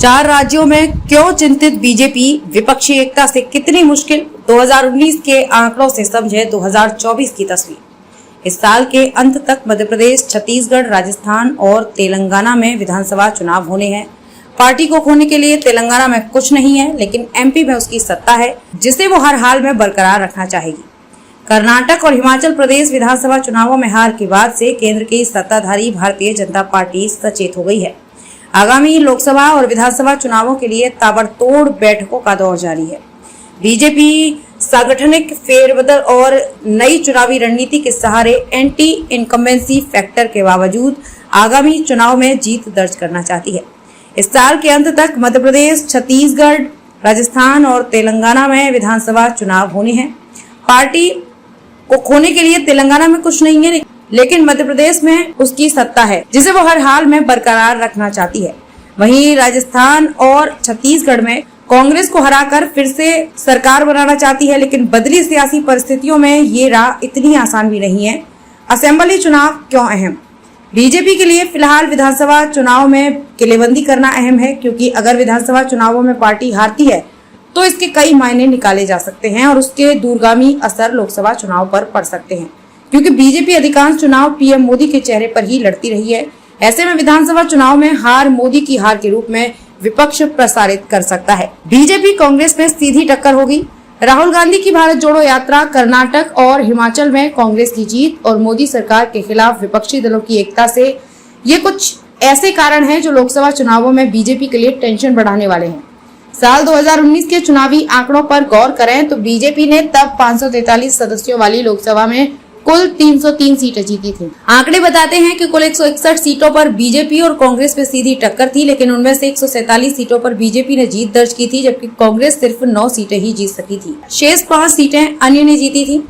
चार राज्यों में क्यों चिंतित बीजेपी, विपक्षी एकता से कितनी मुश्किल, 2019 के आंकड़ों से समझे 2024 की तस्वीर। इस साल के अंत तक मध्य प्रदेश, छत्तीसगढ़, राजस्थान और तेलंगाना में विधानसभा चुनाव होने हैं। पार्टी को खोने के लिए तेलंगाना में कुछ नहीं है, लेकिन एमपी में उसकी सत्ता है, जिसे वो हर हाल में बरकरार रखना चाहेगी। कर्नाटक और हिमाचल प्रदेश विधानसभा चुनावों में हार के बाद से केंद्र की सत्ताधारी भारतीय जनता पार्टी सचेत हो गई है। आगामी लोकसभा और विधानसभा चुनावों के लिए ताबड़तोड़ बैठकों का दौर जारी है। बीजेपी सांगठनिक फेरबदल और नई चुनावी रणनीति के सहारे एंटी इनकम्बेंसी फैक्टर के बावजूद आगामी चुनाव में जीत दर्ज करना चाहती है। इस साल के अंत तक मध्य प्रदेश, छत्तीसगढ़, राजस्थान और तेलंगाना में विधानसभा चुनाव होने हैं। पार्टी को खोने के लिए तेलंगाना में कुछ नहीं है, लेकिन मध्य प्रदेश में उसकी सत्ता है, जिसे वो हर हाल में बरकरार रखना चाहती है। वहीं राजस्थान और छत्तीसगढ़ में कांग्रेस को हराकर फिर से सरकार बनाना चाहती है, लेकिन बदली सियासी परिस्थितियों में ये राह इतनी आसान भी नहीं है। असेंबली चुनाव क्यों अहम? बीजेपी के लिए फिलहाल विधानसभा चुनाव में किलेबंदी करना अहम है, क्योंकि अगर विधानसभा चुनावों में पार्टी हारती है तो इसके कई मायने निकाले जा सकते हैं और उसके दूरगामी असर लोकसभा चुनाव पर पड़ सकते हैं, क्योंकि बीजेपी अधिकांश चुनाव पीएम मोदी के चेहरे पर ही लड़ती रही है। ऐसे में विधानसभा चुनाव में हार मोदी की हार के रूप में विपक्ष प्रसारित कर सकता है। बीजेपी कांग्रेस में सीधी टक्कर होगी। राहुल गांधी की भारत जोड़ो यात्रा, कर्नाटक और हिमाचल में कांग्रेस की जीत और मोदी सरकार के खिलाफ विपक्षी दलों की एकता से ये कुछ ऐसे कारण हैं जो लोकसभा चुनावों में बीजेपी के लिए टेंशन बढ़ाने वाले हैं। साल 2019 के चुनावी आंकड़ों पर गौर करें तो बीजेपी ने तब 543 सदस्यों वाली लोकसभा में कुल 303 सीटें जीती थी। आंकड़े बताते हैं कि कुल 161 सीटों पर बीजेपी और कांग्रेस में सीधी टक्कर थी, लेकिन उनमें से 147 सीटों पर बीजेपी ने जीत दर्ज की थी, जबकि कांग्रेस सिर्फ 9 सीटें ही जीत सकी थी। शेष 5 सीटें अन्य ने जीती थी।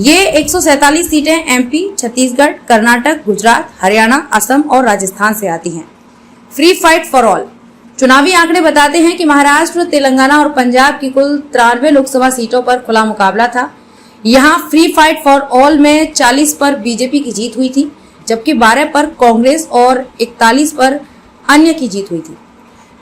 ये 147 सीटें एमपी, छत्तीसगढ़, कर्नाटक, गुजरात, हरियाणा, असम और राजस्थान से आती हैं। Free fight for all. चुनावी आंकड़े बताते हैं कि महाराष्ट्र, तेलंगाना और पंजाब की कुल 93 लोकसभा सीटों पर खुला मुकाबला था। यहाँ फ्री फाइट फॉर ऑल में 40 पर बीजेपी की जीत हुई थी, जबकि 12 पर कांग्रेस और 41 पर अन्य की जीत हुई थी।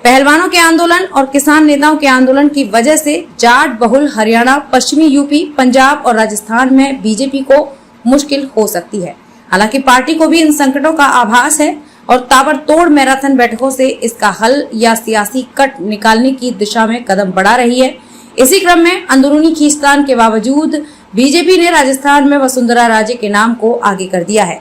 पहलवानों के आंदोलन और किसान नेताओं के आंदोलन की वजह से जाट बहुल हरियाणा, पश्चिमी यूपी, पंजाब और राजस्थान में बीजेपी को मुश्किल हो सकती है। हालांकि पार्टी को भी इन संकटों का आभास है और ताबड़तोड़ मैराथन बैठकों से इसका हल या सियासी कट निकालने की दिशा में कदम बढ़ा रही है। इसी क्रम में अंदरूनी खींचतान के बावजूद बीजेपी ने राजस्थान में वसुंधरा राजे के नाम को आगे कर दिया है।